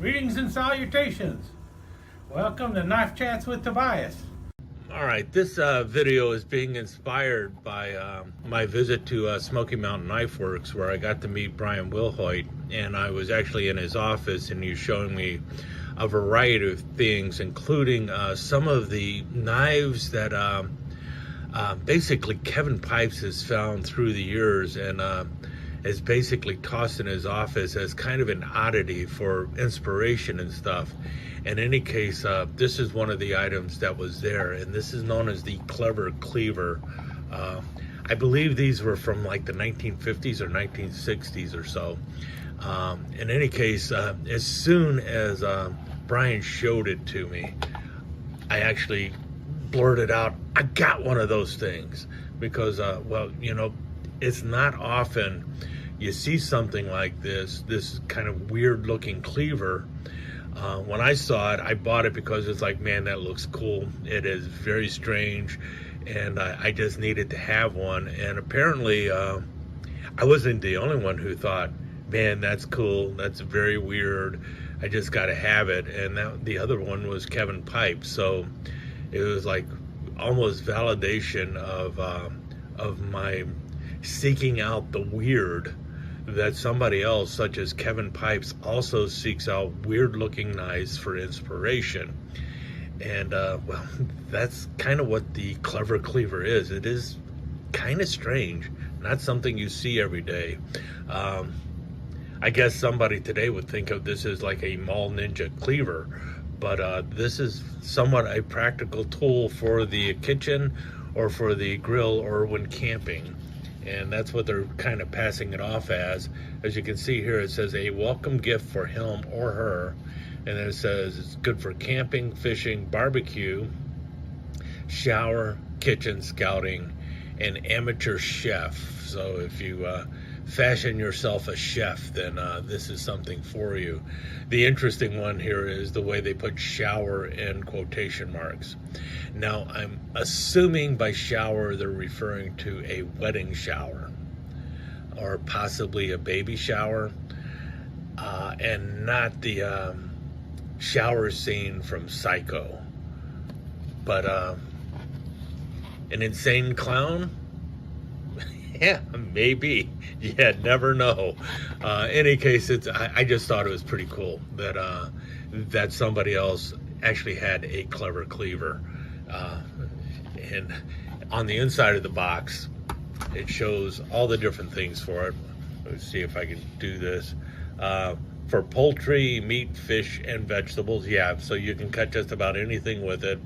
Greetings and salutations. Welcome to Knife Chats with Tobias. All right, this video is being inspired by my visit to Smoky Mountain Knife Works, where I got to meet Brian Whilhoite, and I was actually in his office, and he was showing me a variety of things, including some of the knives that basically Kevin Pipes has found through the years, and is basically tossed in his office as kind of an oddity for inspiration and stuff. In any case, this is one of the items that was there, and this is known as the Clever Cleaver. I believe these were from like the 1950s or 1960s or so. In any case, as soon as Brian showed it to me, I actually blurted out, I got one of those things, because well, you know, it's not often you see something like this kind of weird looking cleaver. When I saw it, I bought it because it's like, man, that looks cool. It is very strange, and I just needed to have one. And apparently I wasn't the only one who thought, man, that's cool, that's very weird, I just got to have it. And the other one was Kevin Pipes. So it was like almost validation of my seeking out the weird, that somebody else such as Kevin Pipes also seeks out weird looking knives for inspiration. And well, that's kind of what the Clever Cleaver is. It is kind of strange, not something you see every day. I guess somebody today would think of this as like a mall ninja cleaver, but this is somewhat a practical tool for the kitchen or for the grill or when camping. And that's what they're kind of passing it off as. As you can see here, it says a welcome gift for him or her. And then it says it's good for camping, fishing, barbecue, shower, kitchen, scouting, and amateur chef. So if you fashion yourself a chef, then this is something for you. The interesting one here is the way they put shower in quotation marks. Now, I'm assuming by shower they're referring to a wedding shower or possibly a baby shower, and not the shower scene from Psycho. But an insane clown? Yeah, maybe. Yeah, never know. Any case, I just thought it was pretty cool that that somebody else actually had a Clever Cleaver. And on the inside of the box, it shows all the different things for it. Let's see if I can do this. For poultry, meat, fish, and vegetables. Yeah, so you can cut just about anything with it.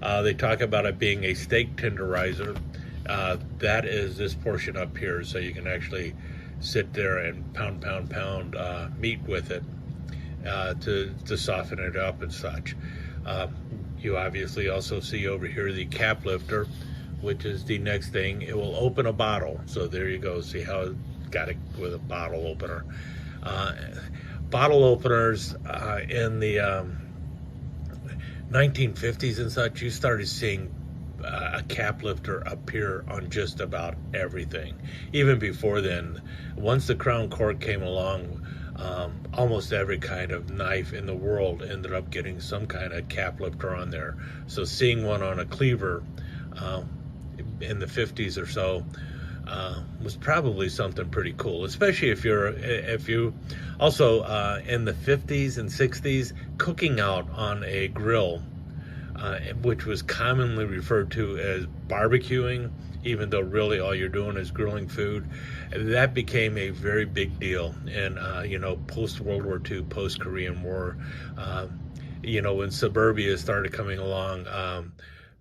They talk about it being a steak tenderizer. That is this portion up here, so you can actually sit there and pound meat with it to soften it up and such. You obviously also see over here the cap lifter, which is the next thing. It will open a bottle. So there you go. See how it got it with a bottle opener. Bottle openers in the 1950s and such, you started seeing a cap lifter appear on just about everything. Even before then, once the crown cork came along, almost every kind of knife in the world ended up getting some kind of cap lifter on there. So seeing one on a cleaver in the 50s or so was probably something pretty cool, especially if you also in the 50s and 60s, cooking out on a grill, which was commonly referred to as barbecuing, even though really all you're doing is grilling food. That became a very big deal. And, you know, post-World War II, post-Korean War, you know, when suburbia started coming along,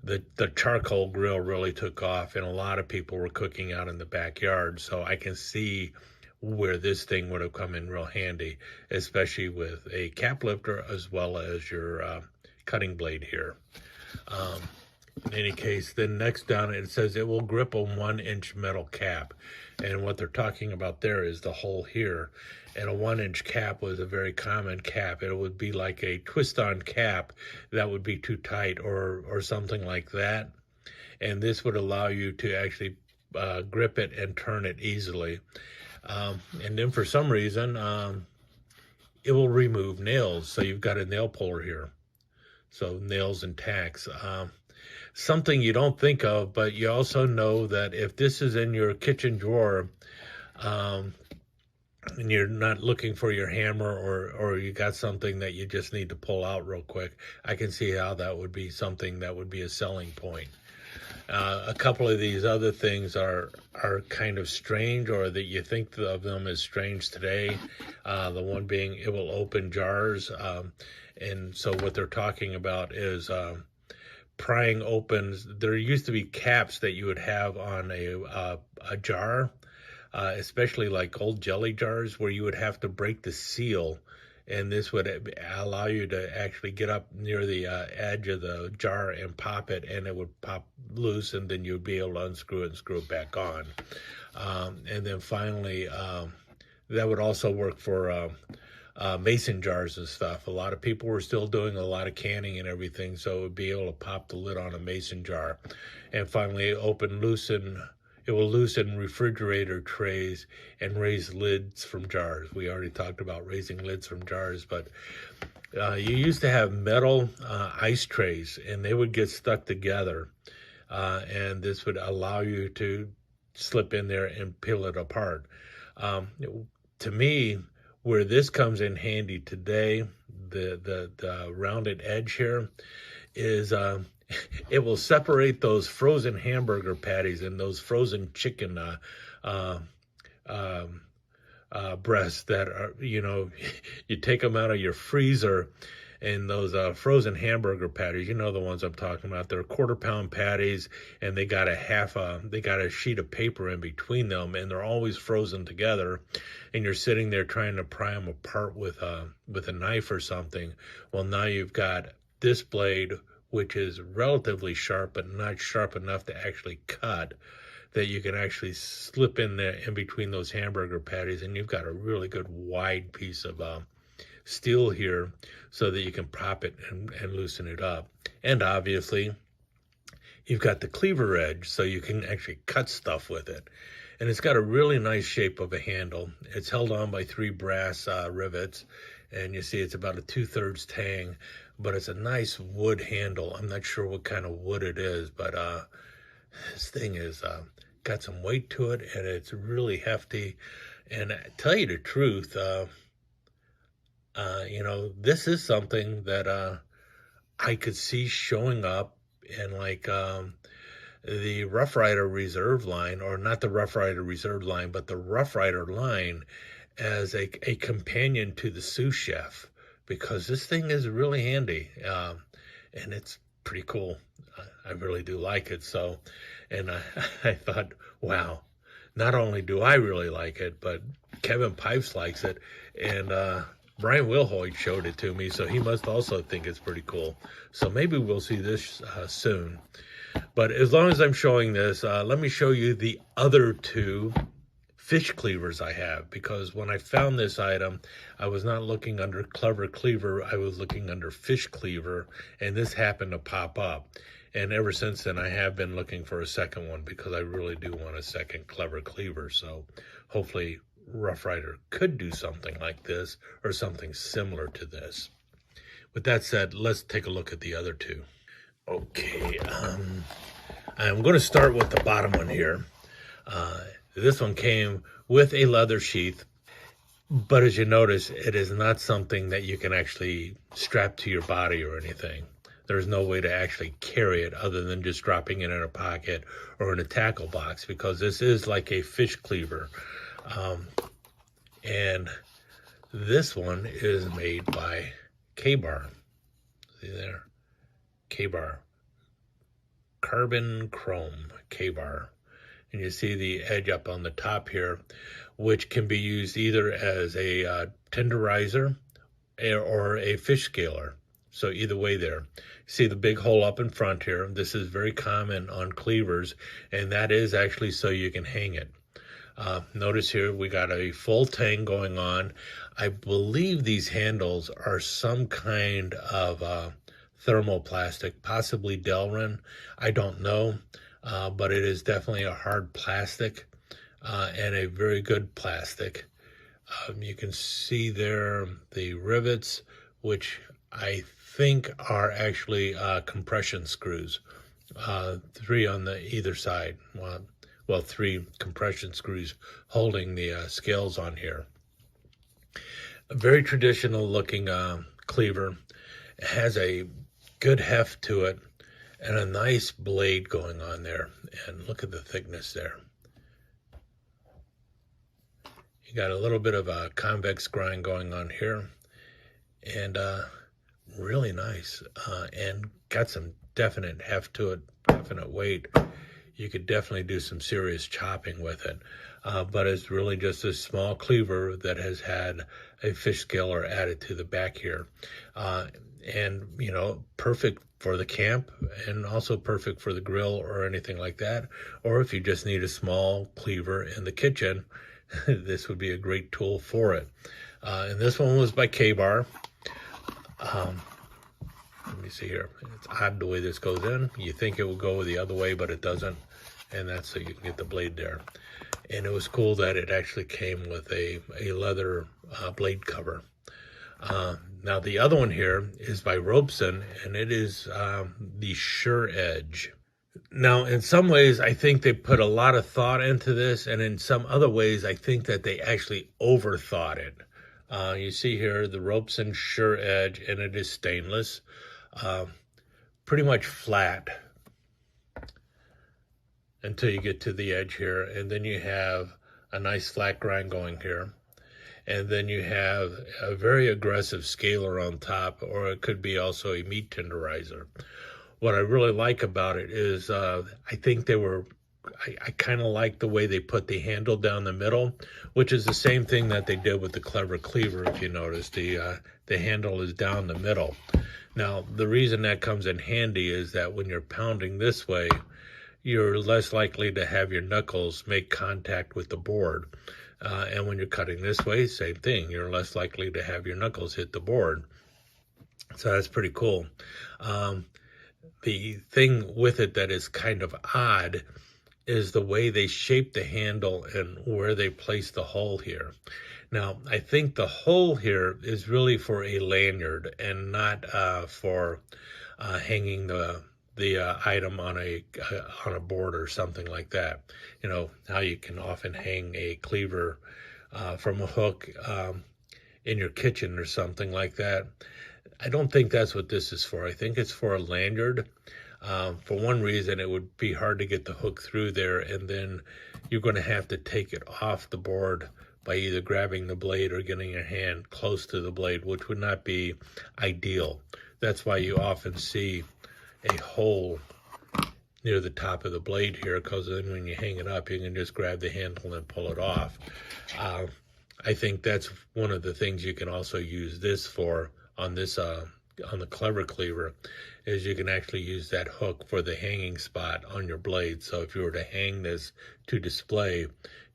the charcoal grill really took off, and a lot of people were cooking out in the backyard. So I can see where this thing would have come in real handy, especially with a cap lifter as well as your cutting blade here. In any case, then next down it says it will grip a 1-inch metal cap, and what they're talking about there is the hole here. And a 1-inch cap was a very common cap. It would be like a twist-on cap that would be too tight or something like that, and this would allow you to actually grip it and turn it easily. And then for some reason, it will remove nails. So you've got a nail puller here. So nails and tacks. Something you don't think of, but you also know that if this is in your kitchen drawer, um, and you're not looking for your hammer, or you got something that you just need to pull out real quick, I can see how that would be something that would be a selling point. A couple of these other things are kind of strange, or that you think of them as strange today. The one being it will open jars. And so what they're talking about is prying open. There used to be caps that you would have on a jar, especially like old jelly jars, where you would have to break the seal, and this would allow you to actually get up near the edge of the jar and pop it, and it would pop loose, and then you'd be able to unscrew it and screw it back on. And then finally, that would also work for mason jars and stuff. A lot of people were still doing a lot of canning and everything, so it would be able to pop the lid on a mason jar. And finally, it will loosen refrigerator trays and raise lids from jars. We already talked about raising lids from jars, but you used to have metal ice trays, and they would get stuck together, and this would allow you to slip in there and peel it apart. To me, where this comes in handy today, the rounded edge here, is it will separate those frozen hamburger patties and those frozen chicken breasts that are, you take them out of your freezer, and those frozen hamburger patties, the ones I'm talking about. They're 1/4-pound patties, and they got a sheet of paper in between them, and they're always frozen together. And you're sitting there trying to pry them apart with a knife or something. Well, now you've got this blade, which is relatively sharp, but not sharp enough to actually cut, that you can actually slip in there in between those hamburger patties, and you've got a really good wide piece of steel here, so that you can pop it and loosen it up. And obviously, you've got the cleaver edge, so you can actually cut stuff with it. And it's got a really nice shape of a handle. It's held on by 3 brass rivets, and you see it's about a 2/3 tang, but it's a nice wood handle. I'm not sure what kind of wood it is, but this thing is got some weight to it, and it's really hefty. And to tell you the truth, this is something that I could see showing up in like the Rough Rider Reserve line, or not the Rough Rider Reserve line, but the Rough Rider line, as a companion to the sous chef, because this thing is really handy, and it's pretty cool. I really do like it. So, and I thought, wow, not only do I really like it, but Kevin Pipes likes it, and Brian Whilhoite showed it to me, so he must also think it's pretty cool. So maybe we'll see this soon. But as long as I'm showing this, let me show you the other 2 fish cleavers I have, because when I found this item, I was not looking under Clever Cleaver, I was looking under Fish Cleaver, and this happened to pop up. And ever since then, I have been looking for a second one, because I really do want a second Clever Cleaver. So hopefully Rough Rider could do something like this, or something similar to this. With that said, let's take a look at the other 2. Okay, I'm going to start with the bottom one here. This one came with a leather sheath, but as you notice, it is not something that you can actually strap to your body or anything. There's no way to actually carry it other than just dropping it in a pocket or in a tackle box, because this is like a fish cleaver. And this one is made by K-Bar. See there? K-Bar. Carbon Chrome K-Bar. And you see the edge up on the top here, which can be used either as a tenderizer or a fish scaler. So either way there. See the big hole up in front here. This is very common on cleavers, and that is actually so you can hang it. Notice here we got a full tang going on. I believe these handles are some kind of thermoplastic, possibly Delrin. I don't know, but it is definitely a hard plastic, and a very good plastic. You can see there the rivets, which I think are actually compression screws. 3 on either side. Well, 3 compression screws holding the scales on here. A very traditional looking cleaver. It has a good heft to it and a nice blade going on there. And look at the thickness there. You got a little bit of a convex grind going on here, and really nice, and got some definite heft to it, definite weight. You could definitely do some serious chopping with it, but it's really just a small cleaver that has had a fish scaler added to the back here, and you know, perfect for the camp and also perfect for the grill or anything like that. Or if you just need a small cleaver in the kitchen, this would be a great tool for it. And this one was by K-Bar. Let me see here. It's odd the way this goes in. You think it would go the other way, but it doesn't. And that's so you can get the blade there. And it was cool that it actually came with a leather blade cover. Now the other one here is by Robeson, and it is the Sure Edge. Now, in some ways, I think they put a lot of thought into this, and in some other ways, I think that they actually overthought it. You see here the Robeson Sure Edge, and it is stainless, pretty much flat until you get to the edge here, and then you have a nice flat grind going here, and then you have a very aggressive scaler on top, or it could be also a meat tenderizer. What I really like about it is I think I kind of like the way they put the handle down the middle, which is the same thing that they did with the Clever Cleaver. If you notice, the handle is down the middle. Now, the reason that comes in handy is that when you're pounding this way, you're less likely to have your knuckles make contact with the board. And when you're cutting this way, same thing. You're less likely to have your knuckles hit the board. So that's pretty cool. The thing with it that is kind of odd is the way they shape the handle and where they place the hole here. Now, I think the hole here is really for a lanyard and not for hanging the item on a board or something like that. You know, how you can often hang a cleaver from a hook in your kitchen or something like that. I don't think that's what this is for. I think it's for a lanyard. For one reason, it would be hard to get the hook through there, and then you're going to have to take it off the board by either grabbing the blade or getting your hand close to the blade, which would not be ideal. That's why you often see a hole near the top of the blade here, because then when you hang it up, you can just grab the handle and pull it off. I think that's one of the things you can also use this for on this on the Clever Cleaver, is you can actually use that hook for the hanging spot on your blade. So if you were to hang this to display,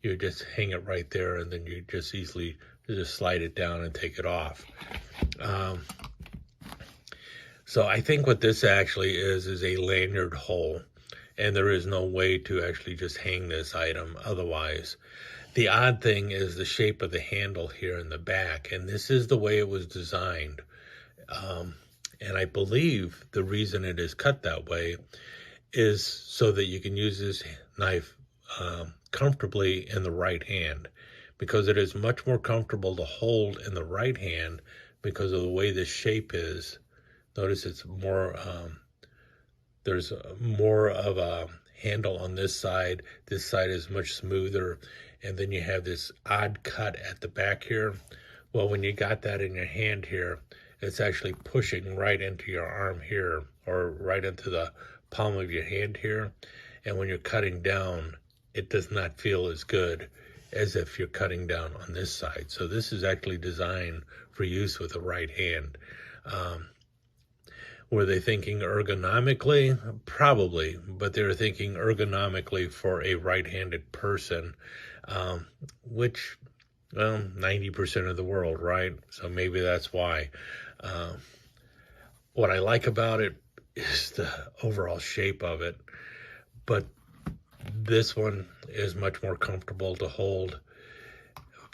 you just hang it right there, and then you just easily just slide it down and take it off. So I think what this actually is a lanyard hole, and there is no way to actually just hang this item otherwise. The odd thing is the shape of the handle here in the back, and this is the way it was designed. And I believe the reason it is cut that way is so that you can use this knife comfortably in the right hand, because it is much more comfortable to hold in the right hand because of the way this shape is. Notice it's more, there's more of a handle on this side. This side is much smoother, and then you have this odd cut at the back here. Well, when you got that in your hand here, it's actually pushing right into your arm here, or right into the palm of your hand here. And when you're cutting down, it does not feel as good as if you're cutting down on this side. So this is actually designed for use with the right hand. Were they thinking ergonomically? Probably, but they were thinking ergonomically for a right-handed person, which, well, 90% of the world, right? So maybe that's why. What I like about it is the overall shape of it, but this one is much more comfortable to hold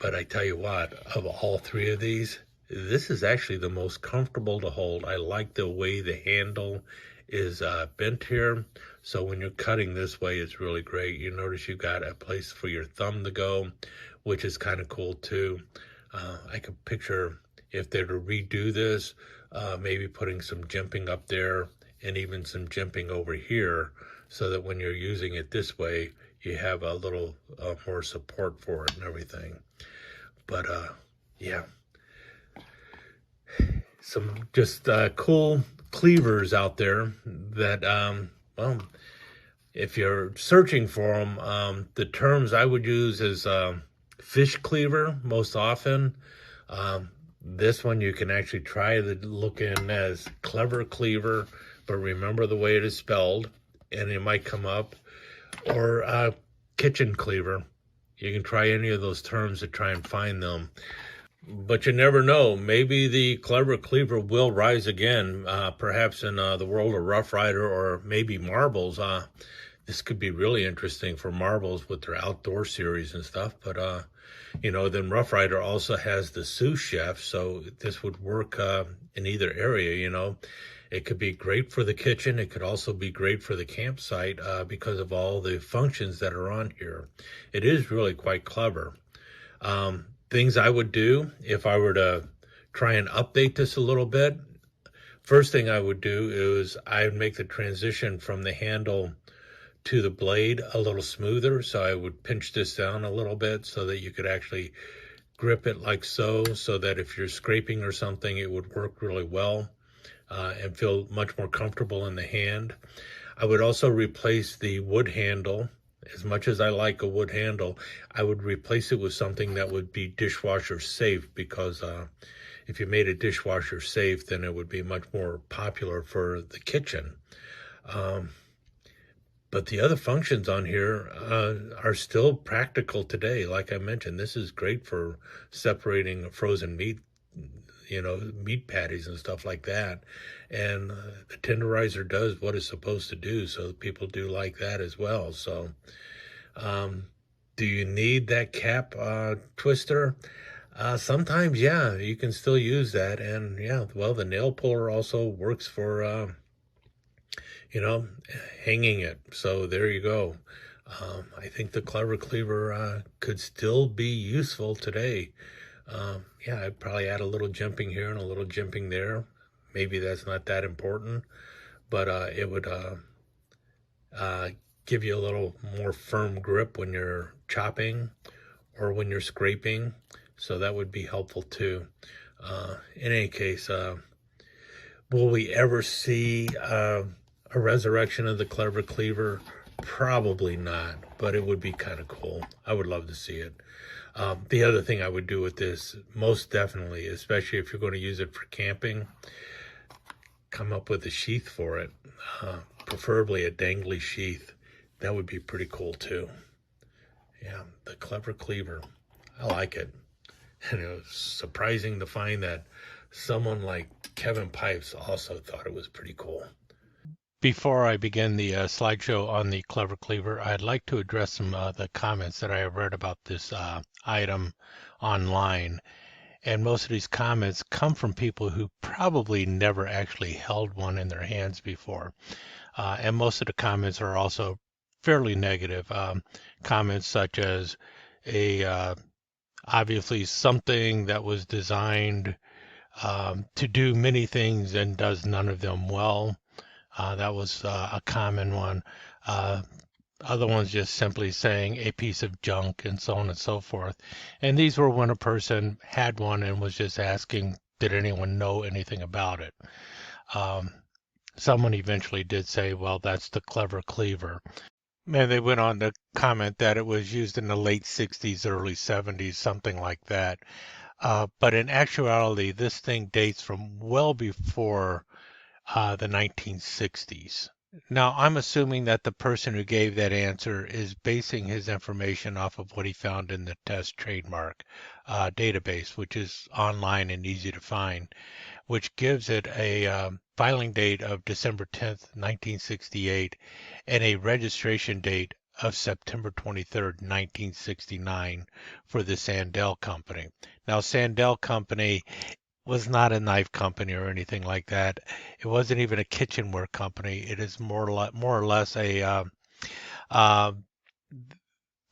But I tell you what, of all three of these, this is actually the most comfortable to hold. I like the way the handle is bent here. So when you're cutting this way, it's really great. You notice you've got a place for your thumb to go, which is kind of cool too. I could picture if they're to redo this, maybe putting some jimping up there and even some jimping over here, so that when you're using it this way, you have a little more support for it and everything. But yeah, some just cool cleavers out there that, well, if you're searching for them, the terms I would use is Fish Cleaver most often. This one you can actually try to look in as Clever Cleaver, but remember the way it is spelled, and it might come up. Or Kitchen Cleaver. You can try any of those terms to try and find them. But you never know. Maybe the Clever Cleaver will rise again, perhaps in the world of Rough Rider or maybe marbles. This could be really interesting for marbles with their outdoor series and stuff. But, you know, then Rough Rider also has the sous chef, so this would work in either area, you know. It could be great for the kitchen. It could also be great for the campsite because of all the functions that are on here. It is really quite clever. Things I would do if I were to try and update this a little bit. First thing I would do is I would make the transition from the handle to the blade a little smoother. So I would pinch this down a little bit so that you could actually grip it like so that if you're scraping or something, it would work really well. And feel much more comfortable in the hand. I would also replace the wood handle. As much as I like a wood handle, I would replace it with something that would be dishwasher safe, because if you made it dishwasher safe, then it would be much more popular for the kitchen. But the other functions on here are still practical today. Like I mentioned, this is great for separating frozen meat, you know, meat patties and stuff like that. And the tenderizer does what it's supposed to do, so people do like that as well. So do you need that cap twister? Sometimes, yeah, you can still use that. And yeah, well, the nail puller also works for, you know, hanging it. So there you go. I think the Clever Cleaver could still be useful today. Yeah, I'd probably add a little jimping here and a little jimping there. Maybe that's not that important, but it would give you a little more firm grip when you're chopping or when you're scraping. So that would be helpful too. In any case, will we ever see a resurrection of the Clever Cleaver? Probably not, but it would be kind of cool. I would love to see it. The other thing I would do with this, most definitely, especially if you're going to use it for camping, come up with a sheath for it, preferably a dangly sheath. That would be pretty cool too. Yeah, the Clever Cleaver. I like it. And it was surprising to find that someone like Kevin Pipes also thought it was pretty cool. Before I begin the slideshow on the Clever Cleaver, I'd like to address some of the comments that I have read about this item online. And most of these comments come from people who probably never actually held one in their hands before. And most of the comments are also fairly negative. Comments such as obviously something that was designed to do many things and does none of them well. That was a common one. Other ones just simply saying a piece of junk and so on and so forth. And these were when a person had one and was just asking, did anyone know anything about it? Someone eventually did say, well, that's the Clever Cleaver. And they went on to comment that it was used in the late 60s, early 70s, something like that. But in actuality, this thing dates from well before the 1960s. Now, I'm assuming that the person who gave that answer is basing his information off of what he found in the test trademark database, which is online and easy to find, which gives it a filing date of December 10th, 1968, and a registration date of September 23rd, 1969 for the Sandell Company. Now, Sandell Company was not a knife company or anything like that. It wasn't even a kitchenware company. It is more or less a uh,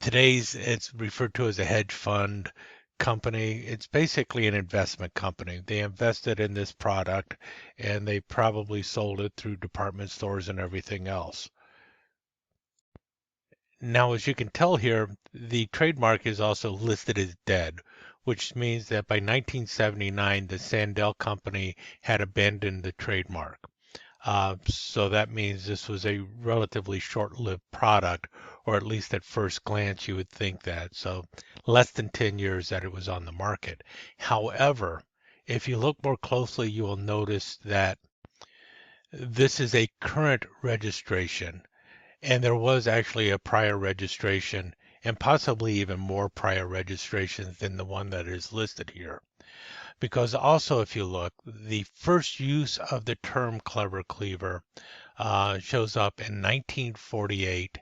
today's it's referred to as a hedge fund company. It's basically an investment company. They invested in this product and they probably sold it through department stores and everything else. Now, as you can tell here, the trademark is also listed as dead, which means that by 1979, the Sandell Company had abandoned the trademark. So that means this was a relatively short-lived product, or at least at first glance you would think that. So less than 10 years that it was on the market. However, if you look more closely, you will notice that this is a current registration, and there was actually a prior registration and possibly even more prior registrations than the one that is listed here. Because also, if you look, the first use of the term Clever Cleaver shows up in 1948,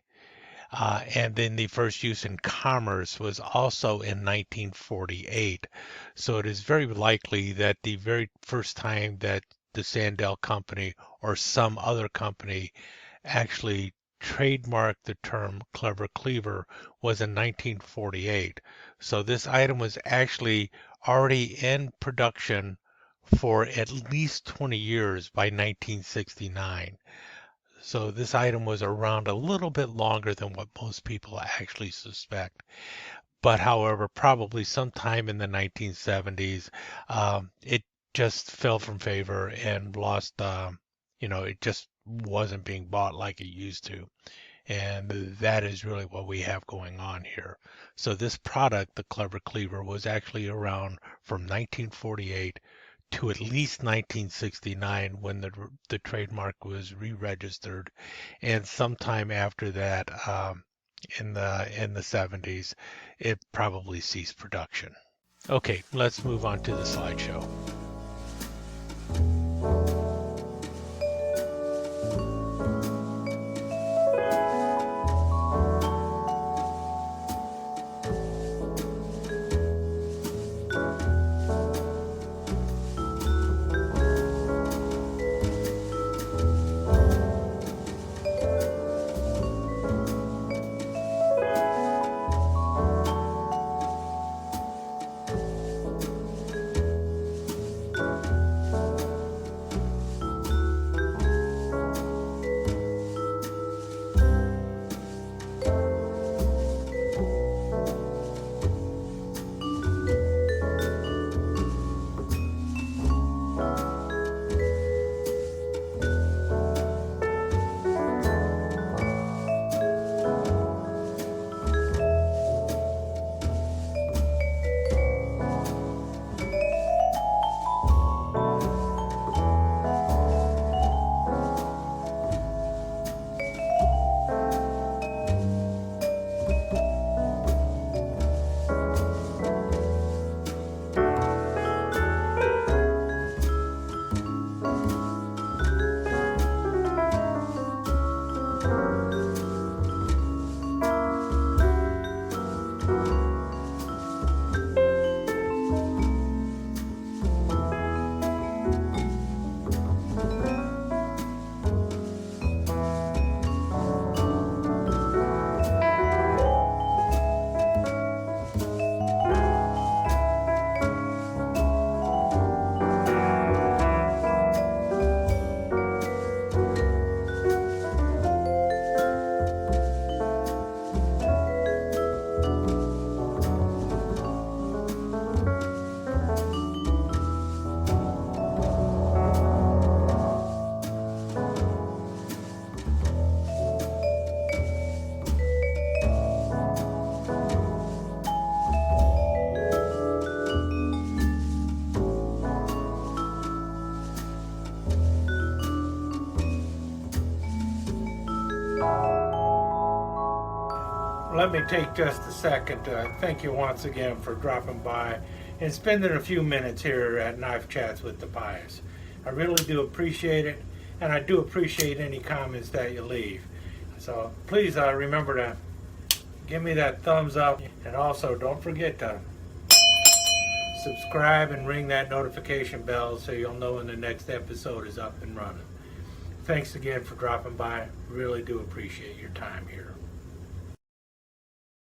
and then the first use in commerce was also in 1948. So it is very likely that the very first time that the Sandell Company or some other company actually trademarked the term Clever Cleaver was in 1948. So this item was actually already in production for at least 20 years by 1969. So this item was around a little bit longer than what most people actually suspect. But however, probably sometime in the 1970s, it just fell from favor and lost, it just wasn't being bought like it used to. And that is really what we have going on here. So this product, the Clever Cleaver, was actually around from 1948 to at least 1969 when the trademark was re-registered, and sometime after that, in the 70s, it probably ceased production. Okay, let's move on to the slideshow. Let me take just a second to thank you once again for dropping by and spending a few minutes here at Knife Chats with the Pious. I really do appreciate it, and I do appreciate any comments that you leave. So please remember to give me that thumbs up, and also don't forget to subscribe and ring that notification bell so you'll know when the next episode is up and running. Thanks again for dropping by. Really do appreciate your time here.